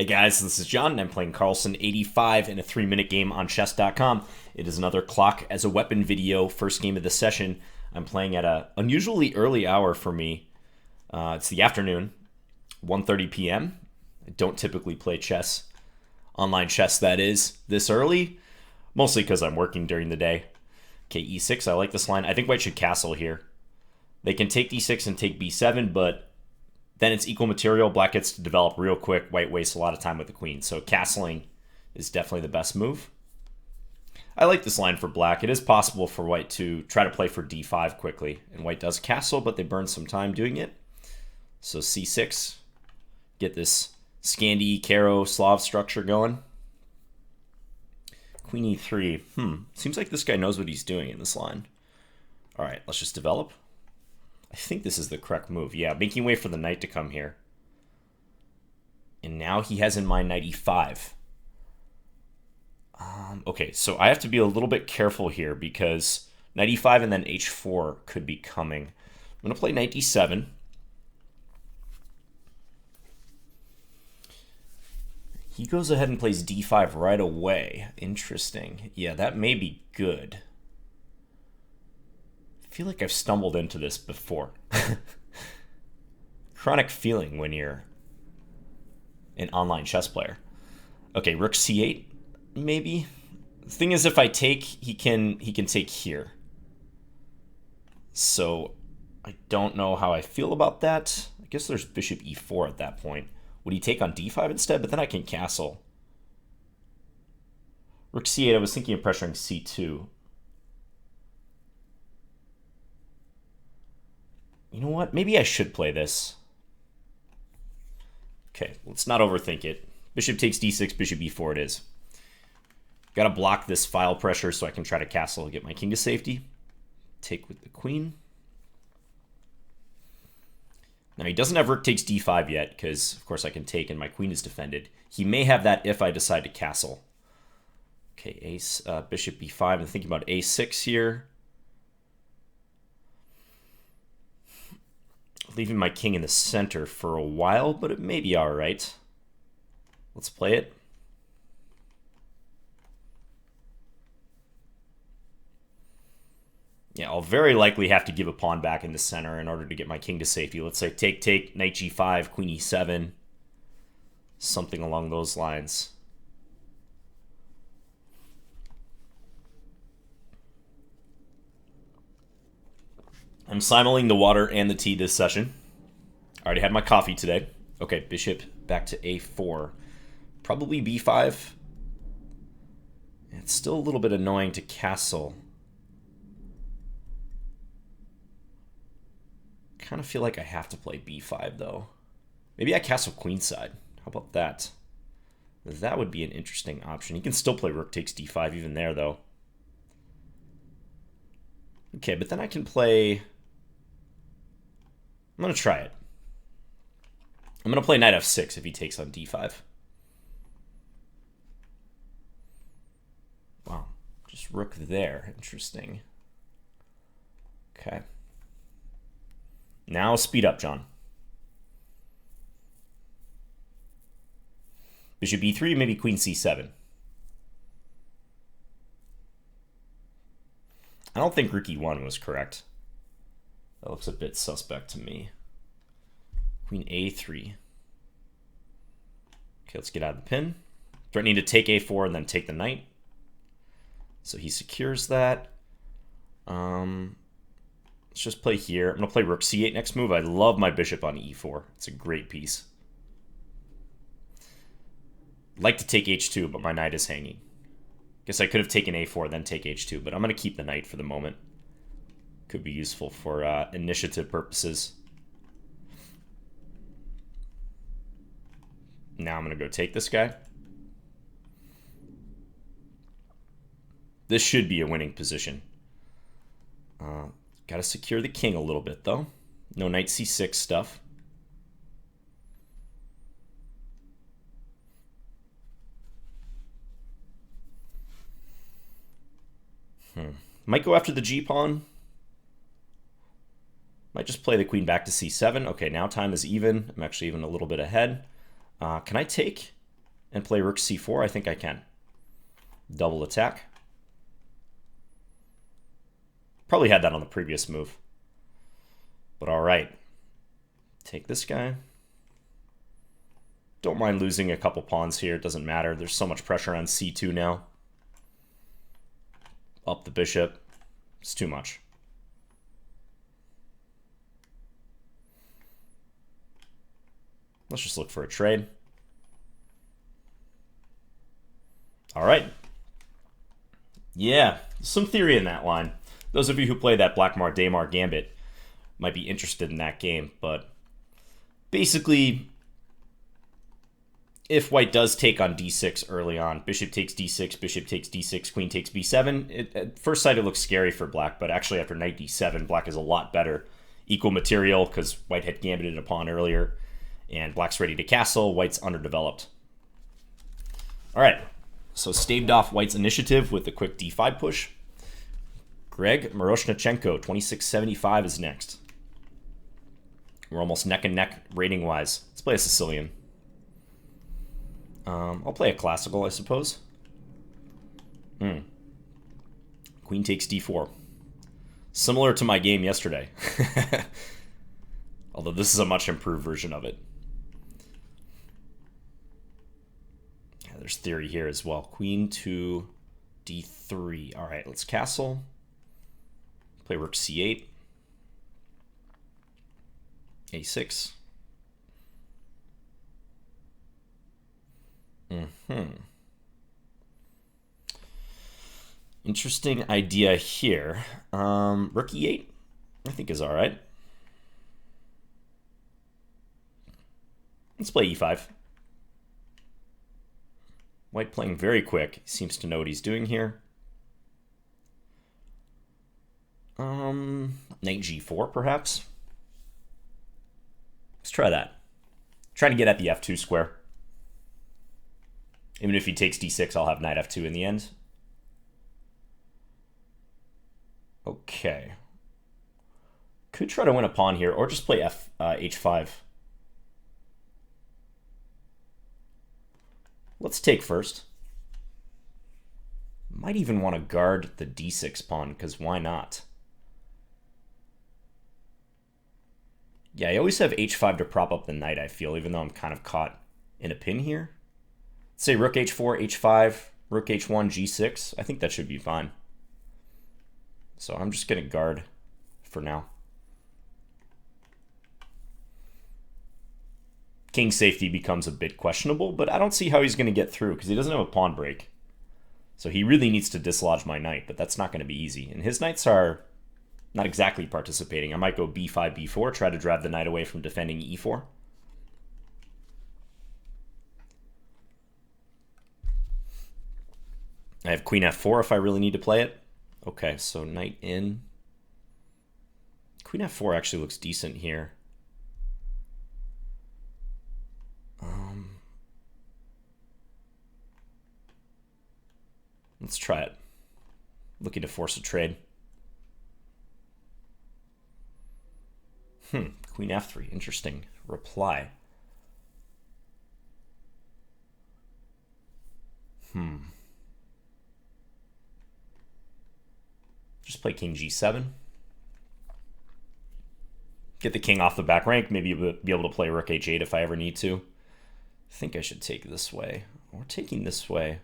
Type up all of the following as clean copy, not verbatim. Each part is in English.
Hey guys, this is John, and I'm playing Carlson 85 in a 3-minute game on chess.com. It is another clock as a weapon video, first game of the session. I'm playing at an unusually early hour for me. It's the afternoon, 1:30 p.m. I don't typically play chess, online chess that is, this early, mostly because I'm working during the day. Okay, e6, I like this line. I think white should castle here. They can take d6 and take b7, but then it's equal material. Black gets to develop real quick. White wastes a lot of time with the queen. So castling is definitely the best move. I like this line for black. It is possible for white to try to play for d5 quickly. And white does castle, but they burn some time doing it. So c6. Get this Scandi, Caro, Slav structure going. Queen e3. Seems like this guy knows what he's doing in this line. All right, let's just develop. I think this is the correct move. Yeah, making way for the knight to come here. And now he has in mind knight e5. Okay, so I have to be a little bit careful here because knight e5 and then h4 could be coming. I'm going to play knight d7. He goes ahead and plays d5 right away. Interesting. Yeah, that may be good. I feel like I've stumbled into this before. Chronic feeling when you're an online chess player. Okay, rook c8, maybe. The thing is, if I take, he can take here. So I don't know how I feel about that. I guess there's bishop e4 at that point. Would he take on d5 instead? But then I can castle. Rook c8, I was thinking of pressuring c2. You know what? Maybe I should play this. Okay, let's not overthink it. Bishop takes d6, bishop e4 it is. Gotta block this file pressure so I can try to castle and get my king to safety. Take with the queen. Now he doesn't have rook takes d5 yet, because of course I can take and my queen is defended. He may have that if I decide to castle. Okay, ace, bishop b5. I'm thinking about a6 here. Leaving my king in the center for a while, but it may be all right. Let's play it. Yeah, I'll very likely have to give a pawn back in the center in order to get my king to safety. Let's say take, knight g5, queen e7, something along those lines. I'm simuling the water and the tea this session. I already had my coffee today. Okay, bishop back to a4. Probably b5. It's still a little bit annoying to castle. Kind of feel like I have to play b5 though. Maybe I castle queenside. How about that? That would be an interesting option. You can still play rook takes d5 even there though. Okay, but then I can play... I'm going to try it. I'm going to play knight f6 if he takes on d5. Wow, just rook there. Interesting. Okay. Now speed up, John. Bishop e3, maybe queen c7. I don't think rook e1 was correct. That looks a bit suspect to me. Queen a3. Okay, let's get out of the pin. Threatening to take a4 and then take the knight. So he secures that. Let's just play here. I'm going to play rook c8 next move. I love my bishop on e4. It's a great piece. I'd like to take h2, but my knight is hanging. Guess I could have taken a4, then take h2, but I'm going to keep the knight for the moment. Could be useful for initiative purposes. Now I'm going to go take this guy. This should be a winning position. Got to secure the king a little bit, though. No knight c6 stuff. Might go after the g-pawn. Might just play the queen back to c7. Okay, now time is even. I'm actually even a little bit ahead. Can I take? and play rook c4? I think I can. Double attack. Probably had that on the previous move. But all right. Take this guy. Don't mind losing a couple pawns here. It doesn't matter. There's so much pressure on c2 now. Up the bishop. It's too much. Let's just look for a trade. All right. Yeah, some theory in that line. Those of you who play that Blackmar-Daymar gambit might be interested in that game, but basically, if white does take on d6 early on, bishop takes d6, bishop takes d6, queen takes b7, at first sight it looks scary for black, but actually after knight d7, black is a lot better. Equal material, because white had gambited a pawn earlier, and black's ready to castle, white's underdeveloped. All right, so staved off white's initiative with a quick d5 push. GregMiroshnichecnko, 2675 is next. We're almost neck and neck rating-wise. Let's play a Sicilian. I'll play a classical, I suppose. Queen takes d4. Similar to my game yesterday. Although this is a much improved version of it. Yeah, there's theory here as well. Queen to d3. All right, let's castle. Play rook c8. a6. Interesting idea here. Rook e8, I think is all right. Let's play e5. White playing very quick. He seems to know what he's doing here. Knight g4, perhaps. Let's try that. Trying to get at the f2 square. Even if he takes d6, I'll have knight f2 in the end. Okay. Could try to win a pawn here, or just play h5. Let's take first. Might even want to guard the d6 pawn, because why not? Yeah, I always have h5 to prop up the knight, I feel, even though I'm kind of caught in a pin here. Let's say rook h4, h5, rook h1, g6. I think that should be fine. So I'm just going to guard for now. King safety becomes a bit questionable, but I don't see how he's going to get through because he doesn't have a pawn break. So he really needs to dislodge my knight, but that's not going to be easy. And his knights are not exactly participating. I might go b5, b4, try to drive the knight away from defending e4. I have queen f4 if I really need to play it. Okay, so knight in. Queen f4 actually looks decent here. Let's try it. Looking to force a trade. Queen f3, interesting reply. Just play king g7. Get the king off the back rank, maybe be able to play rook h8 if I ever need to. I think I should take this way, or taking this way.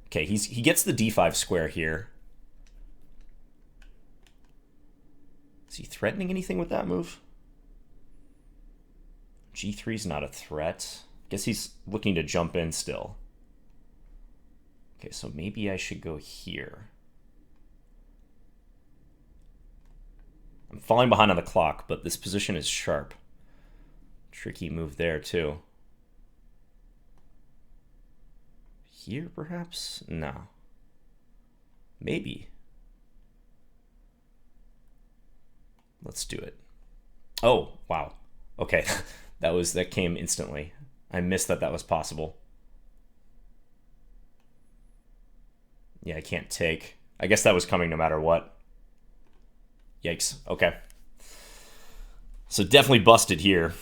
Okay, he gets the d5 square here. Is he threatening anything with that move? g3 is not a threat. Guess he's looking to jump in still. Okay, so maybe I should go here. I'm falling behind on the clock, but this position is sharp. Tricky move there, too. Here, perhaps? No. Maybe. Let's do it. Oh, wow. Okay, that came instantly. I missed that was possible. Yeah, I can't take. I guess that was coming no matter what. Yikes. Okay. So definitely busted here.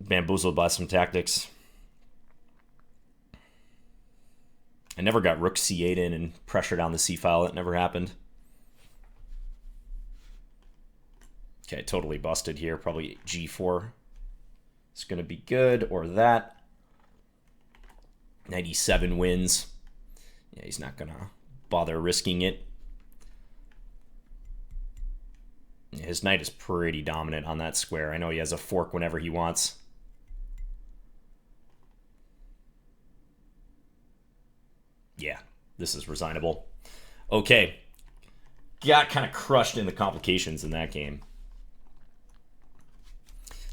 bamboozled by some tactics. I never got rook c8 in and pressure down the c file. It never happened. Okay, totally busted here. Probably g4. It's going to be good, or that. 97 wins. Yeah, he's not going to bother risking it. Yeah, his knight is pretty dominant on that square. I know he has a fork whenever he wants. Yeah, this is resignable. Okay. Got kind of crushed in the complications in that game.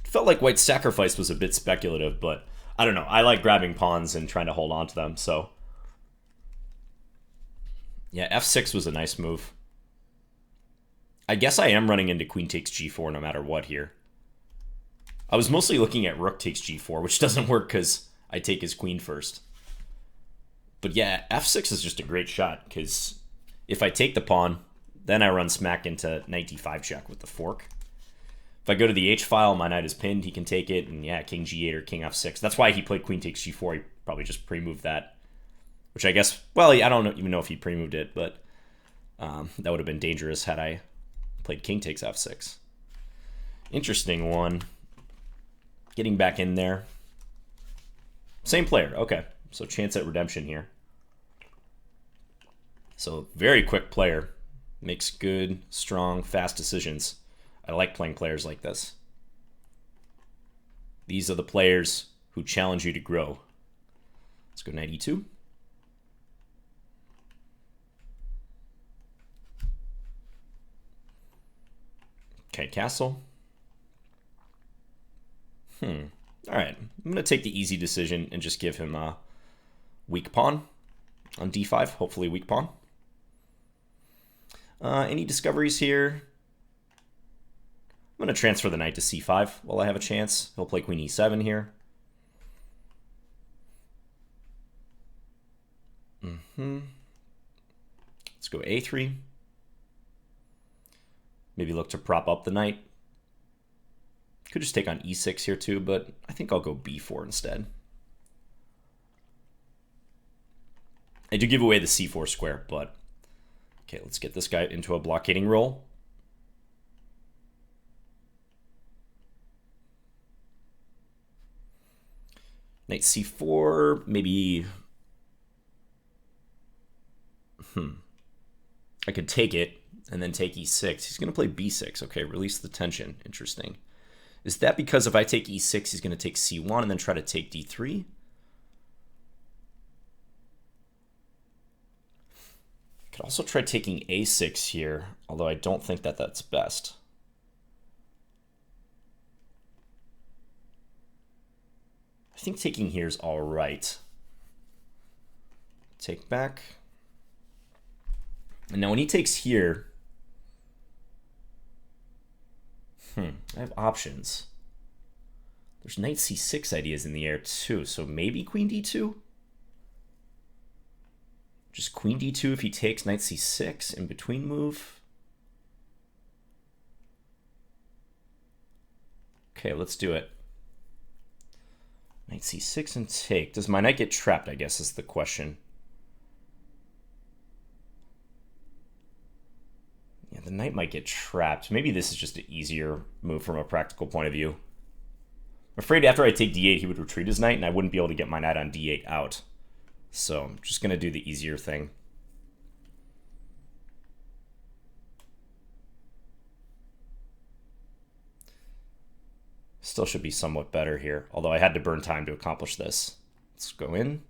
Felt like White's sacrifice was a bit speculative, but I don't know. I like grabbing pawns and trying to hold on to them, so. Yeah, f6 was a nice move. I guess I am running into queen takes g4 no matter what here. I was mostly looking at rook takes g4, which doesn't work because I take his queen first. But yeah, f6 is just a great shot, because if I take the pawn, then I run smack into knight d5 check with the fork. If I go to the h file, my knight is pinned, he can take it, and yeah, king g8 or king f6. That's why he played queen takes g4. He probably just pre-moved that, which I guess, well, I don't even know if he pre-moved it, but that would have been dangerous had I played king takes f6. Interesting one. Getting back in there. Same player, okay. So chance at redemption here. So very quick player. Makes good, strong, fast decisions. I like playing players like this. These are the players who challenge you to grow. Let's go knight e2. Okay, castle. All right, I'm going to take the easy decision and just give him a weak pawn on d5, hopefully weak pawn. Any discoveries here? I'm going to transfer the knight to c5 while I have a chance. He'll play queen e7 here. Let's go a3. Maybe look to prop up the knight. Could just take on e6 here too, but I think I'll go b4 instead. I do give away the c4 square, but okay, let's get this guy into a blockading role. Knight c4, maybe. I could take it and then take e6. He's going to play b6. Okay, release the tension. Interesting. Is that because if I take e6, he's going to take c1 and then try to take d3? I could also try taking a6 here, although I don't think that that's best. I think taking here is all right. Take back. And now when he takes here, I have options. There's knight c6 ideas in the air too, so maybe queen d2? Just queen d2 if he takes knight c6 in between move. Okay, let's do it. Knight c6 and take. Does my knight get trapped, I guess, is the question. Yeah, the knight might get trapped. Maybe this is just an easier move from a practical point of view. I'm afraid after I take d8, he would retreat his knight, and I wouldn't be able to get my knight on d8 out. So I'm just going to do the easier thing. Still should be somewhat better here, although I had to burn time to accomplish this. Let's go in.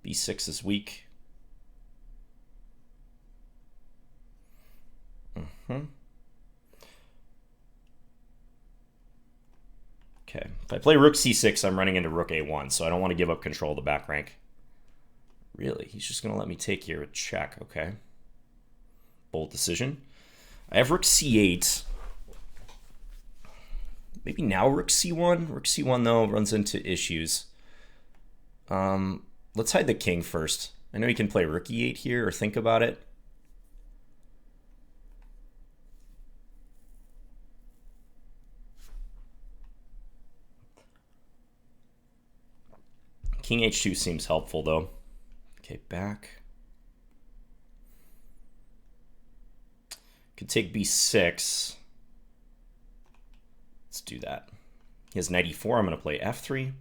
b6 is weak. Okay, if I play rook c6, I'm running into rook a1, so I don't want to give up control of the back rank. Really? He's just going to let me take here with check, okay. Bold decision. I have rook c8. Maybe now rook c1. Rook c1, though, runs into issues. Let's hide the king first. I know you can play rook e8 here or think about it. King h2 seems helpful, though. Okay, back. Could take b6. Let's do that. He has knight e4. I'm going to play f3.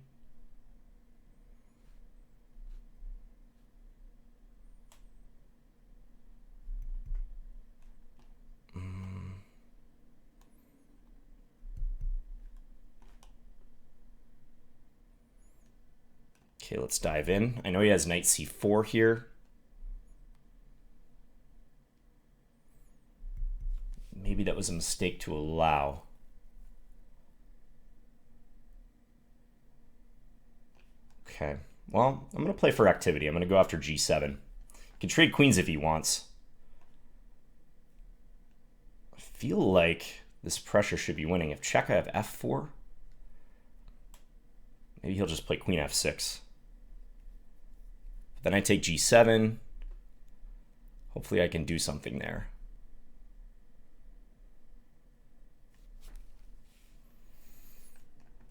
Okay, let's dive in. I know he has knight c4 here. Maybe that was a mistake to allow. Okay, well, I'm going to play for activity. I'm going to go after g7. He can trade queens if he wants. I feel like this pressure should be winning. If check, I have f4. Maybe he'll just play queen f6. Then I take g7. Hopefully I can do something there.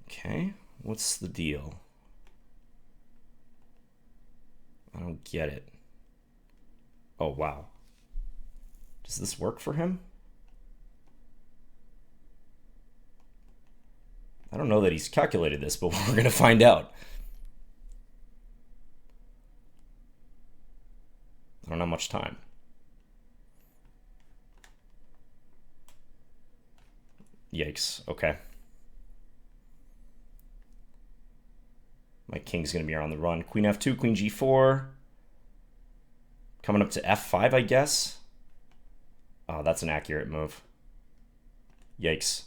Okay, what's the deal? I don't get it. Oh, wow. Does this work for him? I don't know that he's calculated this, but we're going to find out. I don't have much time. Yikes. Okay. My king's going to be on the run. Queen f2, queen g4. Coming up to f5, I guess. Oh, that's an accurate move. Yikes.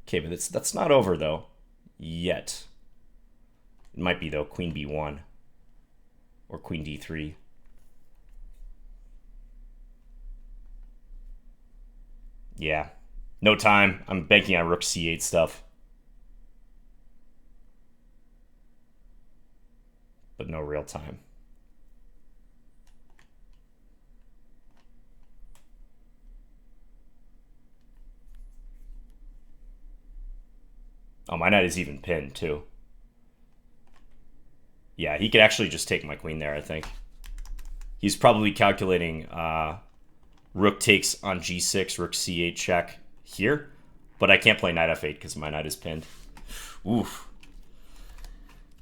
Okay, but that's not over, though. Yet. It might be, though. Queen b1. Or queen d3. Yeah. No time. I'm banking on rook c8 stuff. But no real time. Oh, my knight is even pinned, too. Yeah, he could actually just take my queen there, I think. He's probably calculating rook takes on g6, rook c8 check here. But I can't play knight f8 because my knight is pinned. Oof.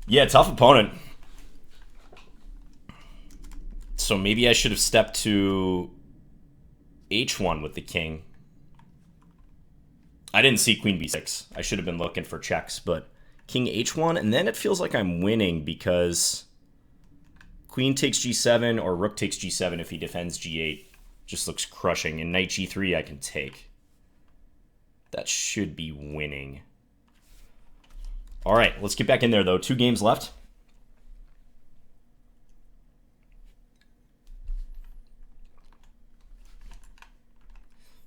Yeah, tough opponent. So maybe I should have stepped to h1 with the king. I didn't see queen b6. I should have been looking for checks, but king h1, and then it feels like I'm winning because queen takes g7 or rook takes g7 if he defends g8. Just looks crushing. And knight g3 I can take. That should be winning. All right, let's get back in there, though. 2 games left.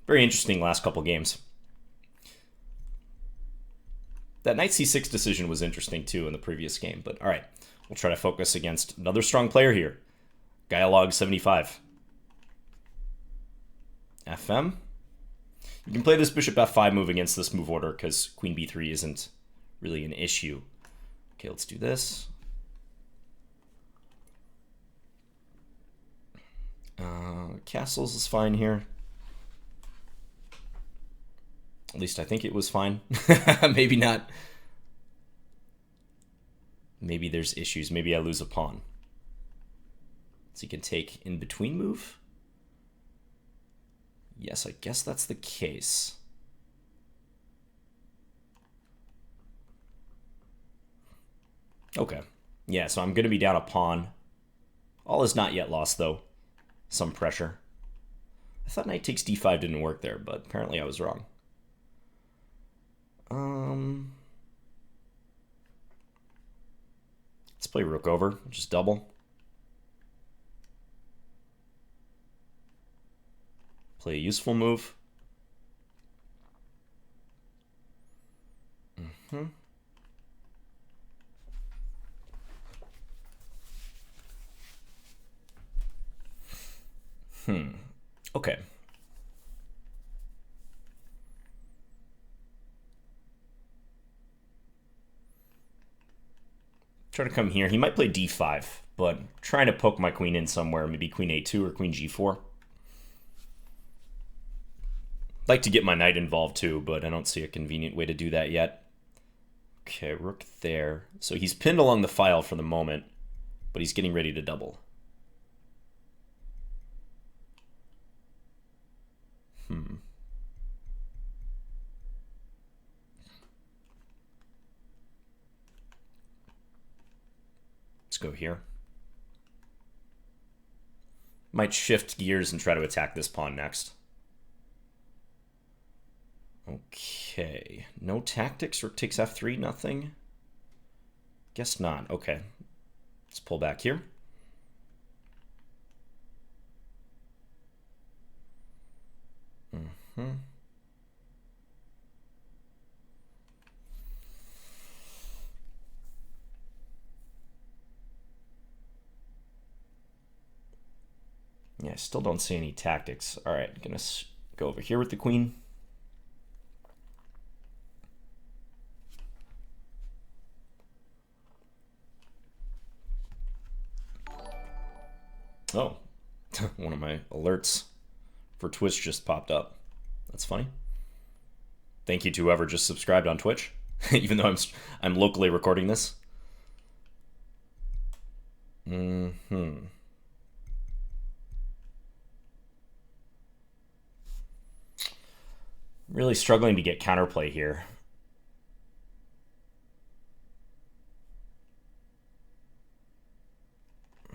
Very interesting last couple games. That knight c6 decision was interesting, too, in the previous game. But all right, we'll try to focus against another strong player here. Dialogue 75. FM. You can play this bishop f5 move against this move order because queen b3 isn't really an issue. Okay, let's do this. Castles is fine here. At least I think it was fine. Maybe not. Maybe there's issues. Maybe I lose a pawn. So you can take in between move. Yes, I guess that's the case. Okay. Yeah, so I'm going to be down a pawn. All is not yet lost, though. Some pressure. I thought knight takes d5 didn't work there, but apparently I was wrong. Let's play rook over, just double. Play a useful move. Okay. Try to come here. He might play d5, but I'm trying to poke my queen in somewhere. Maybe queen a2 or queen g4. Like to get my knight involved too, but I don't see a convenient way to do that yet. Okay, rook there. So he's pinned along the file for the moment, but he's getting ready to double. Let's go here. Might shift gears and try to attack this pawn next. Okay, no tactics. Rook takes f3, nothing. Guess not. Okay, let's pull back here. Yeah, I still don't see any tactics. All right, gonna go over here with the queen. Oh, one of my alerts for Twitch just popped up. That's funny. Thank you to whoever just subscribed on Twitch, even though I'm locally recording this. Really struggling to get counterplay here.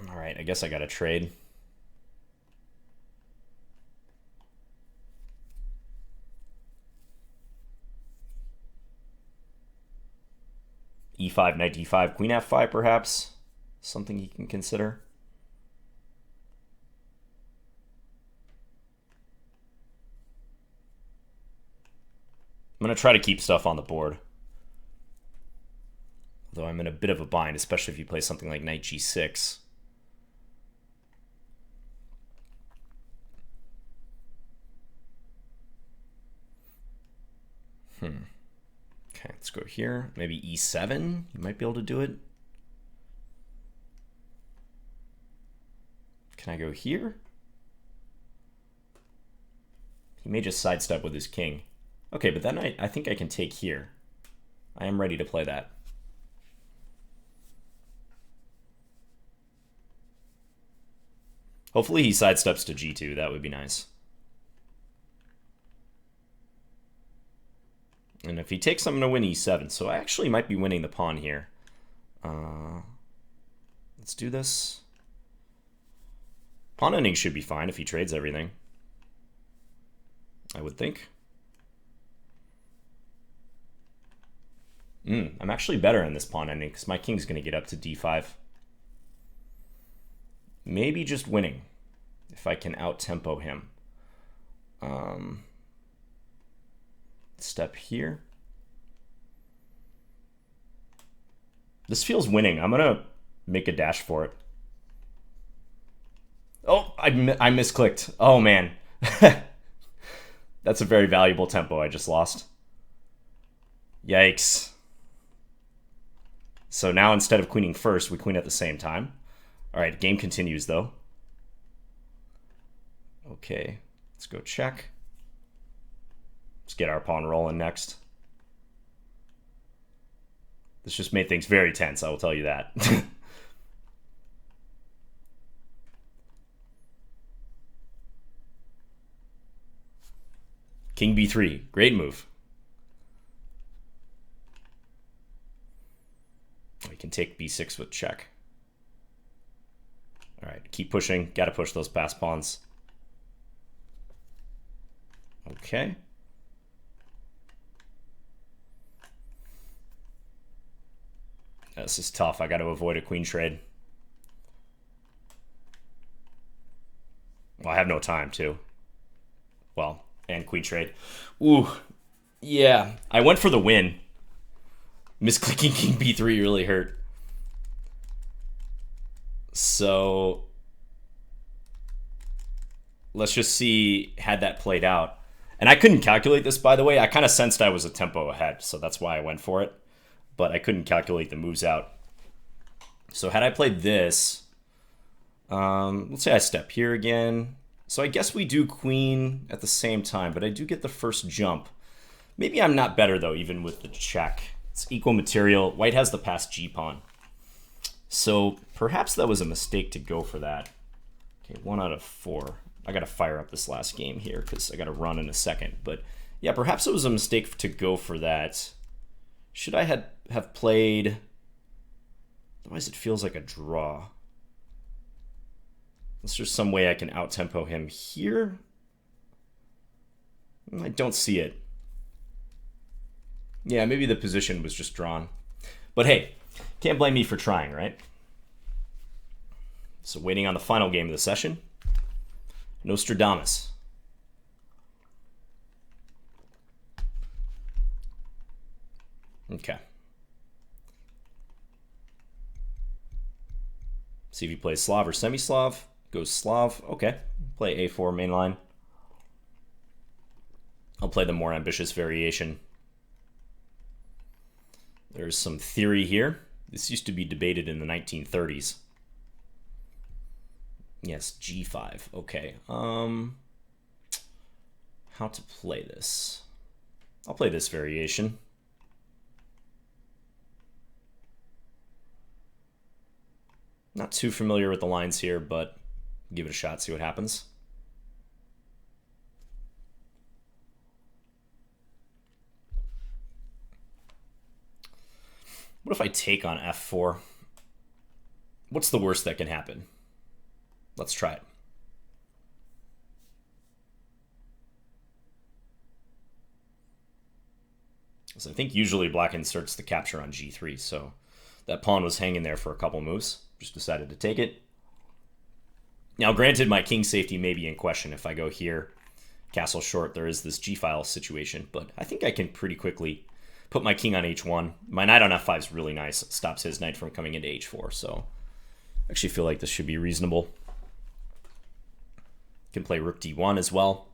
All right, I guess I got to trade. E5, knight d5, queen f5 perhaps. Something you can consider. I'm going to try to keep stuff on the board. Though I'm in a bit of a bind, especially if you play something like knight g6. Okay, let's go here. Maybe e7. You might be able to do it. Can I go here? He may just sidestep with his king. Okay, but then I think I can take here. I am ready to play that. Hopefully he sidesteps to g2. That would be nice. And if he takes, I'm going to win e7. So I actually might be winning the pawn here. Let's do this. Pawn ending should be fine if he trades everything, I would think. I'm actually better in this pawn ending because my king's going to get up to d5. Maybe just winning if I can out-tempo him. Step here. This feels winning. I'm going to make a dash for it. Oh, I misclicked. Oh, man. That's a very valuable tempo I just lost. Yikes. So now instead of queening first, we queen at the same time. All right, game continues, though. Okay, let's go check. Let's get our pawn rolling next. This just made things very tense, I will tell you that. King b3, great move. We can take b6 with check. All right, keep pushing. Got to push those passed pawns. Okay. This is tough. I got to avoid a queen trade. Well, I have no time, too. Well, and queen trade. Ooh, yeah. I went for the win. Misclicking king b3 really hurt. So let's just see had that played out. And I couldn't calculate this, by the way. I kind of sensed I was a tempo ahead, so that's why I went for it. But I couldn't calculate the moves out. So had I played this, let's say I step here again. So I guess we do queen at the same time, but I do get the first jump. Maybe I'm not better, though, even with the check. It's equal material. White has the passed g-pawn. So perhaps that was a mistake to go for that. Okay, 1 out of 4. I got to fire up this last game here because I got to run in a second. But yeah, perhaps it was a mistake to go for that. Should I have played... Otherwise, it feels like a draw. Is there some way I can out-tempo him here? I don't see it. Yeah, maybe the position was just drawn. But hey, can't blame me for trying, right? So waiting on the final game of the session. Nostradamus. Okay. See if he plays Slav or semi-Slav. Goes Slav. Okay. Play A4 mainline. I'll play the more ambitious variation. There's some theory here. This used to be debated in the 1930s. Yes, G5. Okay. How to play this? I'll play this variation. Not too familiar with the lines here, but give it a shot, see what happens. What if I take on F4? What's the worst that can happen? Let's try it. So I think usually black inserts the capture on G3, so that pawn was hanging there for a couple moves. Just decided to take it. Now, granted, my king safety may be in question if I go here. Castle short, there is this G-file situation, but I think I can pretty quickly put my king on H1. My knight on F5 is really nice. It stops his knight from coming into H4, so I actually feel like this should be reasonable. Can play Rook D1 as well.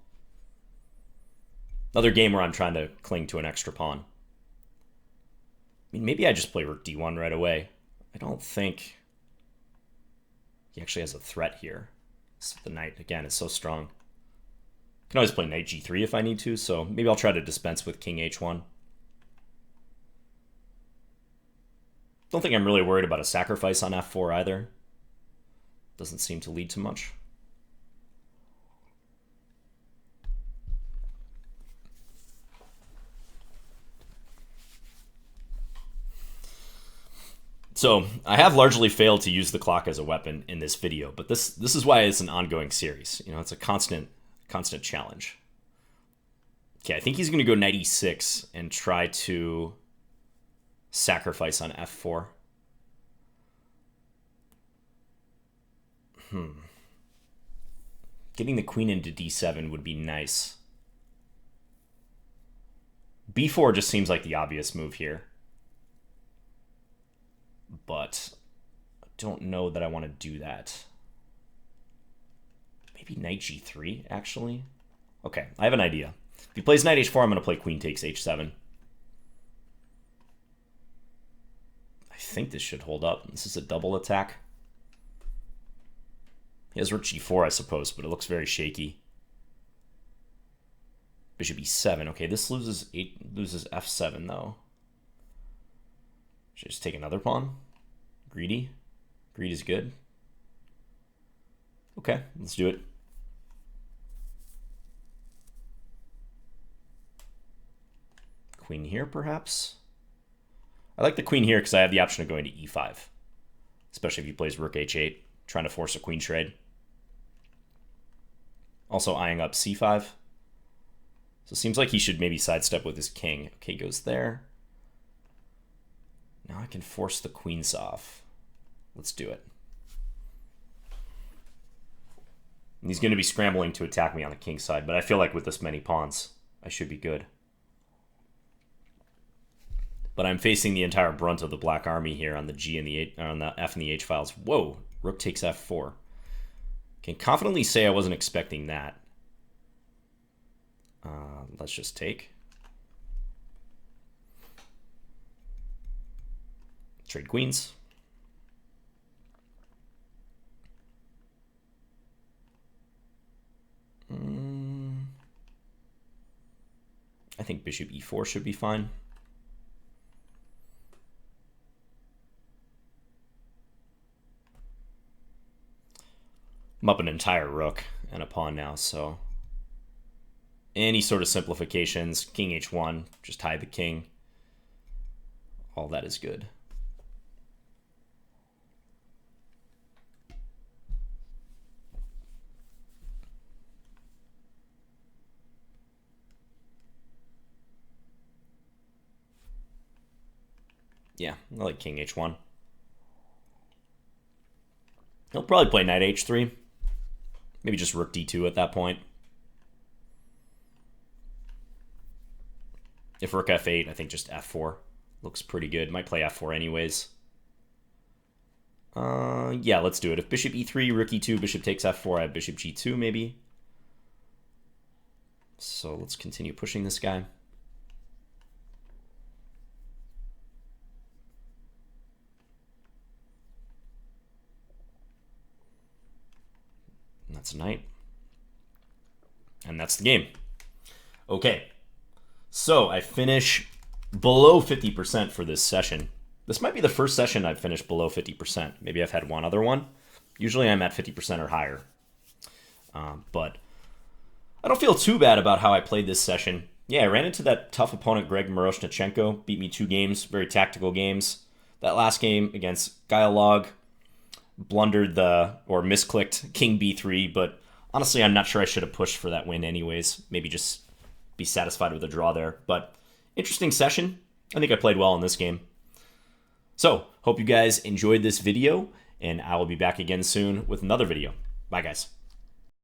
Another game where I'm trying to cling to an extra pawn. I mean, maybe I just play Rook D1 right away. I don't think he actually has a threat here. The knight, again, is so strong. Can always play knight G3 if I need to, so maybe I'll try to dispense with king H1. Don't think I'm really worried about a sacrifice on F4 either. Doesn't seem to lead to much. So I have largely failed to use the clock as a weapon in this video, but this is why it's an ongoing series. You know, it's a constant challenge. Okay, I think he's going to go knight e6 and try to sacrifice on f4. Getting the queen into d7 would be nice. b4 just seems like the obvious move here. But I don't know that I want to do that. Maybe knight g3, actually? Okay, I have an idea. If he plays knight h4, I'm going to play queen takes h7. I think this should hold up. This is a double attack. He has rook g4, I suppose, but it looks very shaky. Bishop e7. Okay, this loses f7, though. Should I just take another pawn? Greedy? Greed is good. Okay, let's do it. Queen here, perhaps? I like the queen here because I have the option of going to e5. Especially if he plays rook h8, trying to force a queen trade. Also eyeing up c5. So it seems like he should maybe sidestep with his king. Okay, goes there. Now I can force the queens off. Let's do it. And he's going to be scrambling to attack me on the king side, but I feel like with this many pawns, I should be good. But I'm facing the entire brunt of the black army here on the G and the on the F and the H files. Whoa, rook takes f4. Can confidently say I wasn't expecting that. Let's just take. Trade queens. I think bishop e4 should be fine. I'm up an entire rook and a pawn now, so any sort of simplifications, king h1, just hide the king. All that is good. Yeah, I like king h1. He'll probably play knight h3. Maybe just rook d2 at that point. If rook f8, I think just f4 looks pretty good. Might play f4 anyways. Yeah, let's do it. If bishop e3, rook e2, bishop takes f4, I have bishop g2 maybe. So let's continue pushing this guy. And that's a knight. And that's the game. Okay. So I finish below 50% for this session. This might be the first session I've finished below 50%. Maybe I've had one other one. Usually I'm at 50% or higher. But I don't feel too bad about how I played this session. Yeah, I ran into that tough opponent, GregMiroshnichecnko. Beat me 2 games, very tactical games. That last game against Dialogue, blundered or misclicked king b3, but honestly, I'm not sure I should have pushed for that win anyways. Maybe just be satisfied with a draw there. But interesting session. I think I played well in this game. So, hope you guys enjoyed this video, and I will be back again soon with another video. Bye, guys.